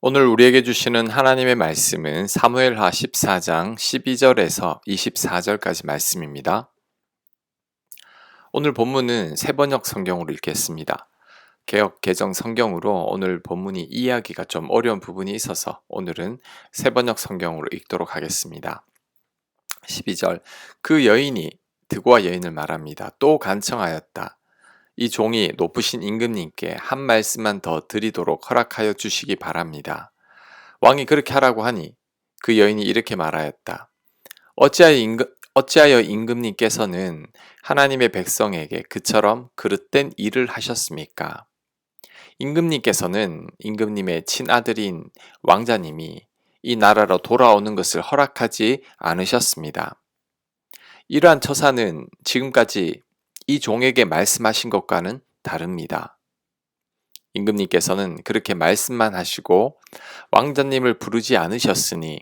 오늘 우리에게 주시는 하나님의 말씀은 사무엘하 14장 12절에서 24절까지 말씀입니다. 오늘 본문은 새번역 성경으로 읽겠습니다. 개역 개정 성경으로 오늘 본문이 이해하기가 좀 어려운 부분이 있어서 오늘은 새번역 성경으로 읽도록 하겠습니다. 12절 그 여인이 드고아 여인을 말합니다. 또 간청하였다. 이 종이 높으신 임금님께 한 말씀만 더 드리도록 허락하여 주시기 바랍니다. 왕이 그렇게 하라고 하니 그 여인이 이렇게 말하였다. 어찌하여 임금님께서는 하나님의 백성에게 그처럼 그릇된 일을 하셨습니까? 임금님께서는 임금님의 친아들인 왕자님이 이 나라로 돌아오는 것을 허락하지 않으셨습니다. 이러한 처사는 지금까지 이 종에게 말씀하신 것과는 다릅니다. 임금님께서는 그렇게 말씀만 하시고 왕자님을 부르지 않으셨으니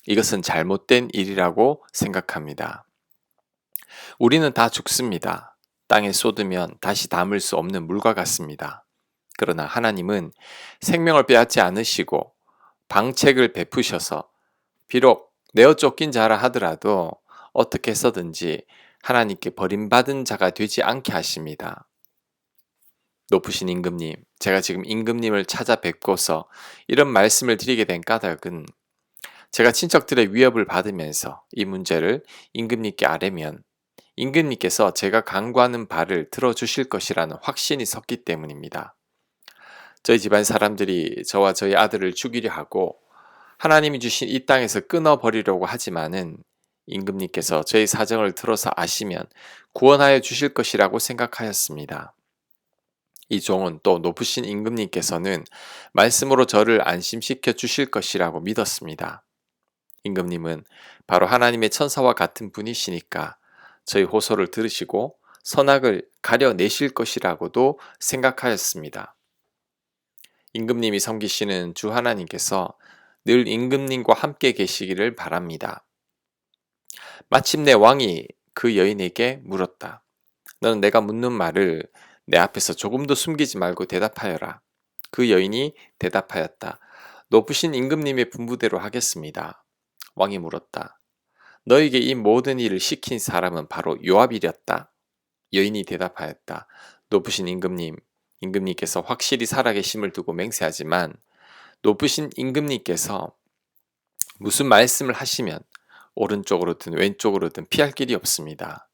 이것은 잘못된 일이라고 생각합니다. 우리는 다 죽습니다. 땅에 쏟으면 다시 담을 수 없는 물과 같습니다. 그러나 하나님은 생명을 빼앗지 않으시고 방책을 베푸셔서 비록 내어 쫓긴 자라 하더라도 어떻게 해서든지 하나님께 버림받은 자가 되지 않게 하십니다. 높으신 임금님, 제가 지금 임금님을 찾아뵙고서 이런 말씀을 드리게 된 까닭은 제가 친척들의 위협을 받으면서 이 문제를 임금님께 아뢰면 임금님께서 제가 간구하는 바를 들어주실 것이라는 확신이 섰기 때문입니다. 저희 집안 사람들이 저와 저희 아들을 죽이려 하고 하나님이 주신 이 땅에서 끊어버리려고 하지만은 임금님께서 저희 사정을 들어서 아시면 구원하여 주실 것이라고 생각하였습니다. 이 종은 또 높으신 임금님께서는 말씀으로 저를 안심시켜 주실 것이라고 믿었습니다. 임금님은 바로 하나님의 천사와 같은 분이시니까 저희 호소를 들으시고 선악을 가려내실 것이라고도 생각하였습니다. 임금님이 섬기시는 주 하나님께서 늘 임금님과 함께 계시기를 바랍니다. 마침내 왕이 그 여인에게 물었다. 너는 내가 묻는 말을 내 앞에서 조금도 숨기지 말고 대답하여라. 그 여인이 대답하였다. 높으신 임금님의 분부대로 하겠습니다. 왕이 물었다. 너에게 이 모든 일을 시킨 사람은 바로 요압이렸다. 여인이 대답하였다. 높으신 임금님, 임금님께서 확실히 살아계심을 두고 맹세하지만 높으신 임금님께서 무슨 말씀을 하시면 오른쪽으로든 왼쪽으로든 피할 길이 없습니다.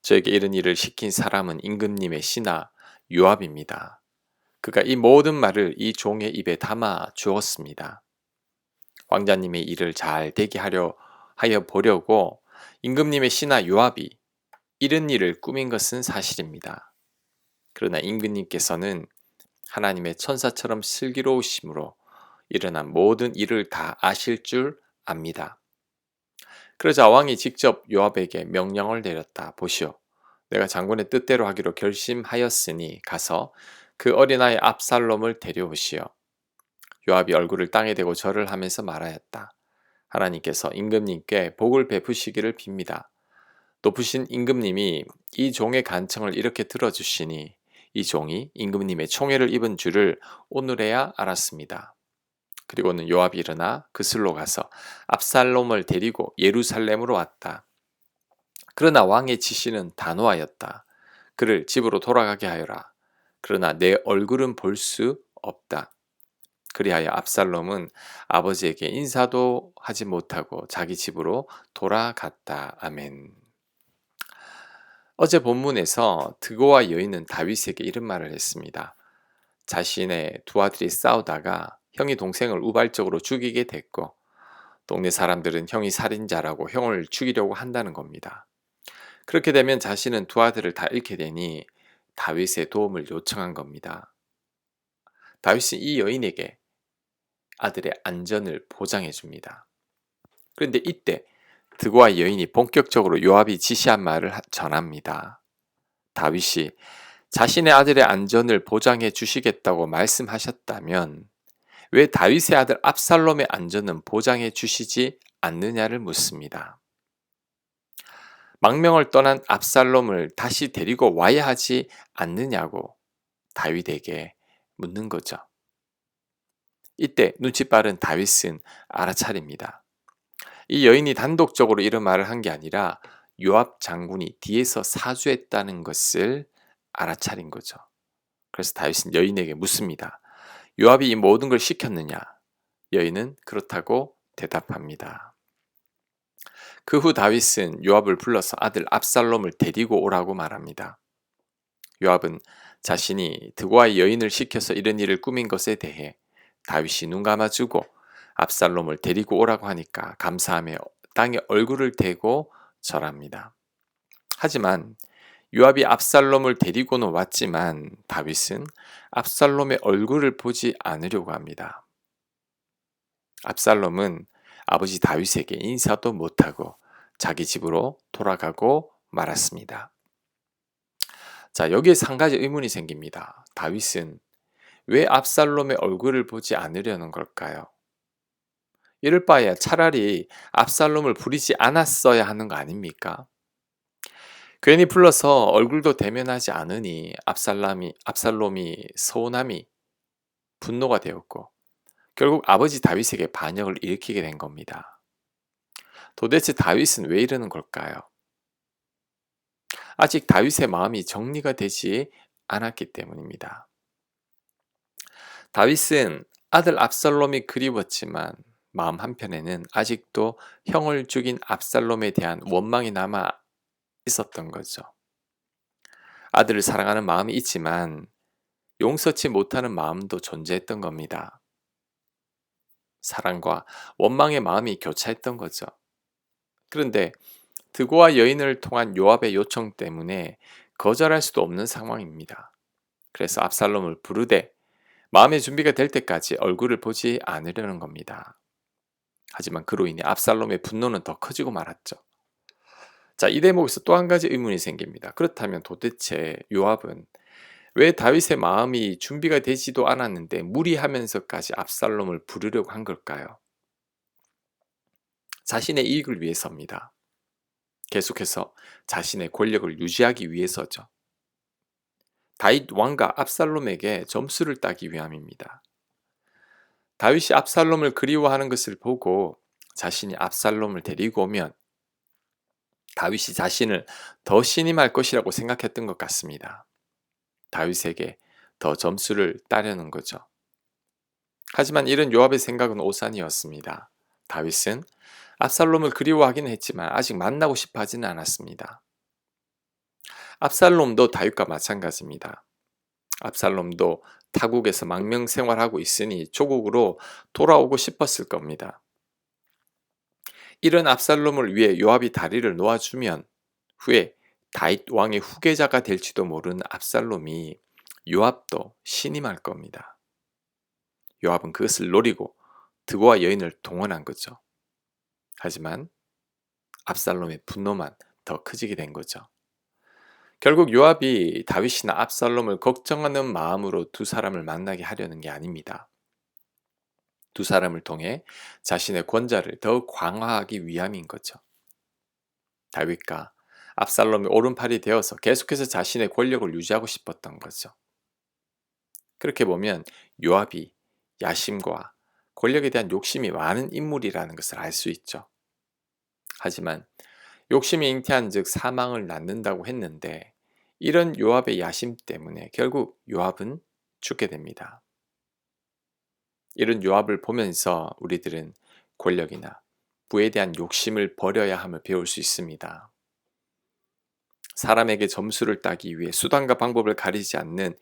저에게 이런 일을 시킨 사람은 임금님의 신하 요압입니다. 그가 이 모든 말을 이 종의 입에 담아 주었습니다. 왕자님의 일을 잘 되게 하여 보려고 임금님의 신하 요압이 이런 일을 꾸민 것은 사실입니다. 그러나 임금님께서는 하나님의 천사처럼 슬기로우심으로 일어난 모든 일을 다 아실 줄 압니다. 그러자 왕이 직접 요압에게 명령을 내렸다. 보시오. 내가 장군의 뜻대로 하기로 결심하였으니 가서 그 어린아이 압살롬을 데려오시오. 요압이 얼굴을 땅에 대고 절을 하면서 말하였다. 하나님께서 임금님께 복을 베푸시기를 빕니다. 높으신 임금님이 이 종의 간청을 이렇게 들어주시니 이 종이 임금님의 총애를 입은 줄을 오늘에야 알았습니다. 그리고는 요압이 일어나 그슬로 가서 압살롬을 데리고 예루살렘으로 왔다. 그러나 왕의 지시는 단호하였다. 그를 집으로 돌아가게 하여라. 그러나 내 얼굴은 볼 수 없다. 그리하여 압살롬은 아버지에게 인사도 하지 못하고 자기 집으로 돌아갔다. 아멘. 어제 본문에서 드고와 여인은 다윗에게 이런 말을 했습니다. 자신의 두 아들이 싸우다가 형이 동생을 우발적으로 죽이게 됐고 동네 사람들은 형이 살인자라고 형을 죽이려고 한다는 겁니다. 그렇게 되면 자신은 두 아들을 다 잃게 되니 다윗의 도움을 요청한 겁니다. 다윗은 이 여인에게 아들의 안전을 보장해 줍니다. 그런데 이때 드고와 여인이 본격적으로 요압이 지시한 말을 전합니다. 다윗이 자신의 아들의 안전을 보장해 주시겠다고 말씀하셨다면 왜 다윗의 아들 압살롬의 안전은 보장해 주시지 않느냐를 묻습니다. 망명을 떠난 압살롬을 다시 데리고 와야 하지 않느냐고 다윗에게 묻는 거죠. 이때 눈치 빠른 다윗은 알아차립니다. 이 여인이 단독적으로 이런 말을 한 게 아니라 요압 장군이 뒤에서 사주했다는 것을 알아차린 거죠. 그래서 다윗은 여인에게 묻습니다. 요압이 이 모든 걸 시켰느냐? 여인은 그렇다고 대답합니다. 그 후 다윗은 요압을 불러서 아들 압살롬을 데리고 오라고 말합니다. 요압은 자신이 드고아의 여인을 시켜서 이런 일을 꾸민 것에 대해 다윗이 눈 감아주고 압살롬을 데리고 오라고 하니까 감사하며 땅에 얼굴을 대고 절합니다. 하지만 요압이 압살롬을 데리고는 왔지만 다윗은 압살롬의 얼굴을 보지 않으려고 합니다. 압살롬은 아버지 다윗에게 인사도 못하고 자기 집으로 돌아가고 말았습니다. 자, 여기에서 한 가지 의문이 생깁니다. 다윗은 왜 압살롬의 얼굴을 보지 않으려는 걸까요? 이럴 바에야 차라리 압살롬을 부리지 않았어야 하는 거 아닙니까? 괜히 불러서 얼굴도 대면하지 않으니 압살롬이 서운함이 분노가 되었고 결국 아버지 다윗에게 반역을 일으키게 된 겁니다. 도대체 다윗은 왜 이러는 걸까요? 아직 다윗의 마음이 정리가 되지 않았기 때문입니다. 다윗은 아들 압살롬이 그리웠지만 마음 한편에는 아직도 형을 죽인 압살롬에 대한 원망이 남아 있었던 거죠. 아들을 사랑하는 마음이 있지만 용서치 못하는 마음도 존재했던 겁니다. 사랑과 원망의 마음이 교차했던 거죠. 그런데 드고아 여인을 통한 요압의 요청 때문에 거절할 수도 없는 상황입니다. 그래서 압살롬을 부르되 마음의 준비가 될 때까지 얼굴을 보지 않으려는 겁니다. 하지만 그로 인해 압살롬의 분노는 더 커지고 말았죠. 자, 이 대목에서 또 한 가지 의문이 생깁니다. 그렇다면 도대체 요압은 왜 다윗의 마음이 준비가 되지도 않았는데 무리하면서까지 압살롬을 부르려고 한 걸까요? 자신의 이익을 위해서입니다. 계속해서 자신의 권력을 유지하기 위해서죠. 다윗 왕과 압살롬에게 점수를 따기 위함입니다. 다윗이 압살롬을 그리워하는 것을 보고 자신이 압살롬을 데리고 오면 다윗이 자신을 더 신임할 것이라고 생각했던 것 같습니다. 다윗에게 더 점수를 따려는 거죠. 하지만 이런 요압의 생각은 오산이었습니다. 다윗은 압살롬을 그리워하긴 했지만 아직 만나고 싶어 하지는 않았습니다. 압살롬도 다윗과 마찬가지입니다. 압살롬도 타국에서 망명 생활하고 있으니 조국으로 돌아오고 싶었을 겁니다. 이런 압살롬을 위해 요압이 다리를 놓아주면 후에 다윗 왕의 후계자가 될지도 모르는 압살롬이 요압도 신임할 겁니다. 요압은 그것을 노리고 드고아 여인을 동원한 거죠. 하지만 압살롬의 분노만 더 커지게 된 거죠. 결국 요압이 다윗이나 압살롬을 걱정하는 마음으로 두 사람을 만나게 하려는 게 아닙니다. 두 사람을 통해 자신의 권좌를 더 강화하기 위함인 거죠. 다윗과 압살롬이 오른팔이 되어서 계속해서 자신의 권력을 유지하고 싶었던 거죠. 그렇게 보면 요압이 야심과 권력에 대한 욕심이 많은 인물이라는 것을 알 수 있죠. 하지만 욕심이 잉태한 즉 사망을 낳는다고 했는데 이런 요압의 야심 때문에 결국 요압은 죽게 됩니다. 이런 요압을 보면서 우리들은 권력이나 부에 대한 욕심을 버려야 함을 배울 수 있습니다. 사람에게 점수를 따기 위해 수단과 방법을 가리지 않는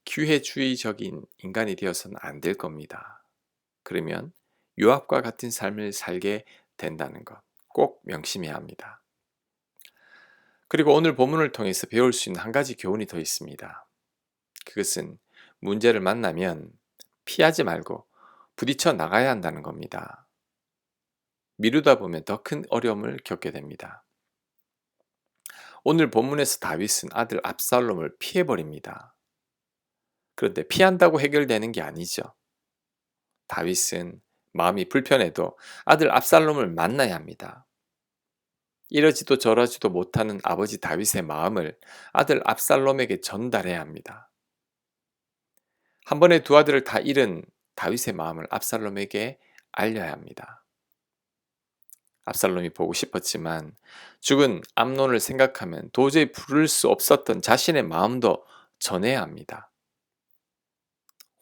기회주의적인 인간이 되어서는 안 될 겁니다. 그러면 요압과 같은 삶을 살게 된다는 것 꼭 명심해야 합니다. 그리고 오늘 본문을 통해서 배울 수 있는 한 가지 교훈이 더 있습니다. 그것은 문제를 만나면 피하지 말고 부딪혀 나가야 한다는 겁니다. 미루다 보면 더 큰 어려움을 겪게 됩니다. 오늘 본문에서 다윗은 아들 압살롬을 피해버립니다. 그런데 피한다고 해결되는 게 아니죠. 다윗은 마음이 불편해도 아들 압살롬을 만나야 합니다. 이러지도 저러지도 못하는 아버지 다윗의 마음을 아들 압살롬에게 전달해야 합니다. 한 번에 두 아들을 다 잃은 다윗의 마음을 압살롬에게 알려야 합니다. 압살롬이 보고 싶었지만 죽은 암논을 생각하면 도저히 부를 수 없었던 자신의 마음도 전해야 합니다.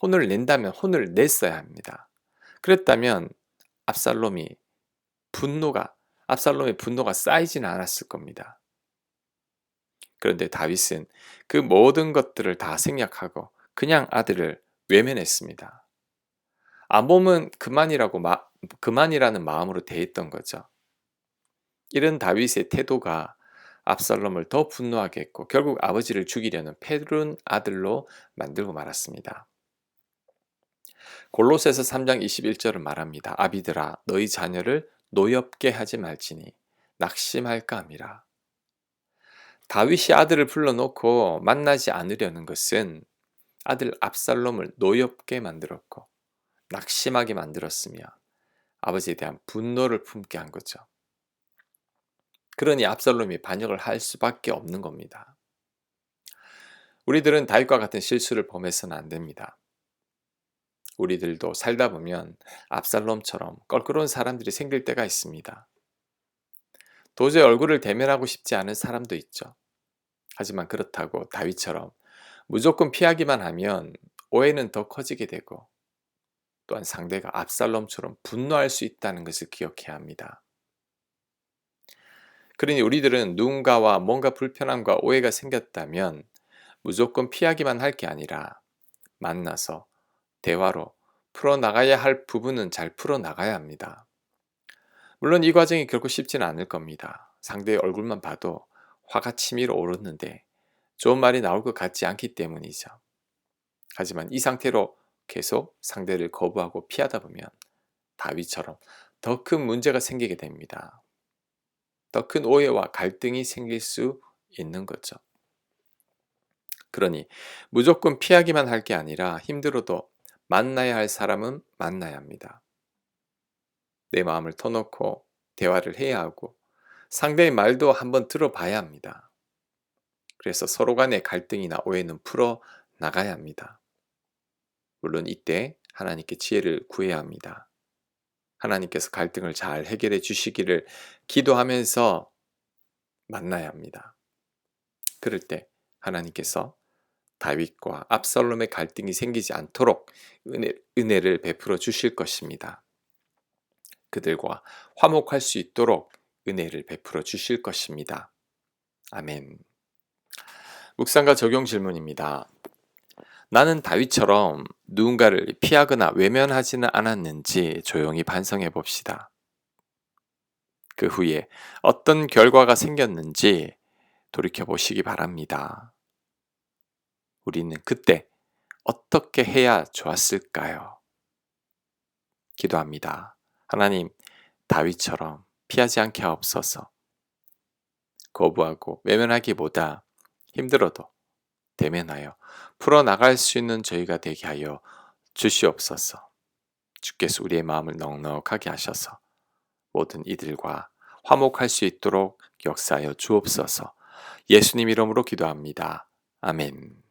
혼을 낸다면 혼을 냈어야 합니다. 그랬다면 압살롬이 압살롬의 분노가 쌓이지는 않았을 겁니다. 그런데 다윗은 그 모든 것들을 다 생략하고 그냥 아들을 외면했습니다. 안 보면 그만이라는 마음으로 대했던 거죠. 이런 다윗의 태도가 압살롬을 더 분노하게 했고 결국 아버지를 죽이려는 패륜 아들로 만들고 말았습니다. 골로새서 3장 21절을 말합니다. 아비들아 너희 자녀를 노엽게 하지 말지니 낙심할까 함이라. 다윗이 아들을 불러놓고 만나지 않으려는 것은 아들 압살롬을 노엽게 만들었고 낙심하게 만들었으며 아버지에 대한 분노를 품게 한 거죠. 그러니 압살롬이 반역을 할 수밖에 없는 겁니다. 우리들은 다윗과 같은 실수를 범해서는 안 됩니다. 우리들도 살다 보면 압살롬처럼 껄끄러운 사람들이 생길 때가 있습니다. 도저히 얼굴을 대면하고 싶지 않은 사람도 있죠. 하지만 그렇다고 다윗처럼 무조건 피하기만 하면 오해는 더 커지게 되고 또한 상대가 압살롬처럼 분노할 수 있다는 것을 기억해야 합니다. 그러니 우리들은 누군가와 뭔가 불편함과 오해가 생겼다면 무조건 피하기만 할 게 아니라 만나서 대화로 풀어나가야 할 부분은 잘 풀어나가야 합니다. 물론 이 과정이 결코 쉽지는 않을 겁니다. 상대의 얼굴만 봐도 화가 치밀어 오르는데 좋은 말이 나올 것 같지 않기 때문이죠. 하지만 이 상태로 계속 상대를 거부하고 피하다 보면 다윗처럼 더 큰 문제가 생기게 됩니다. 더 큰 오해와 갈등이 생길 수 있는 거죠. 그러니 무조건 피하기만 할 게 아니라 힘들어도 만나야 할 사람은 만나야 합니다. 내 마음을 터놓고 대화를 해야 하고 상대의 말도 한번 들어봐야 합니다. 그래서 서로 간의 갈등이나 오해는 풀어 나가야 합니다. 물론 이때 하나님께 지혜를 구해야 합니다. 하나님께서 갈등을 잘 해결해 주시기를 기도하면서 만나야 합니다. 그럴 때 하나님께서 다윗과 압살롬의 갈등이 생기지 않도록 은혜를 베풀어 주실 것입니다. 그들과 화목할 수 있도록 은혜를 베풀어 주실 것입니다. 아멘. 묵상과 적용 질문입니다. 나는 다윗처럼 누군가를 피하거나 외면하지는 않았는지 조용히 반성해 봅시다. 그 후에 어떤 결과가 생겼는지 돌이켜 보시기 바랍니다. 우리는 그때 어떻게 해야 좋았을까요? 기도합니다. 하나님, 다윗처럼 피하지 않게 하옵소서. 거부하고 외면하기보다 힘들어도 대면하여 풀어나갈 수 있는 저희가 되게 하여 주시옵소서. 주께서 우리의 마음을 넉넉하게 하셔서 모든 이들과 화목할 수 있도록 역사하여 주옵소서. 예수님 이름으로 기도합니다. 아멘.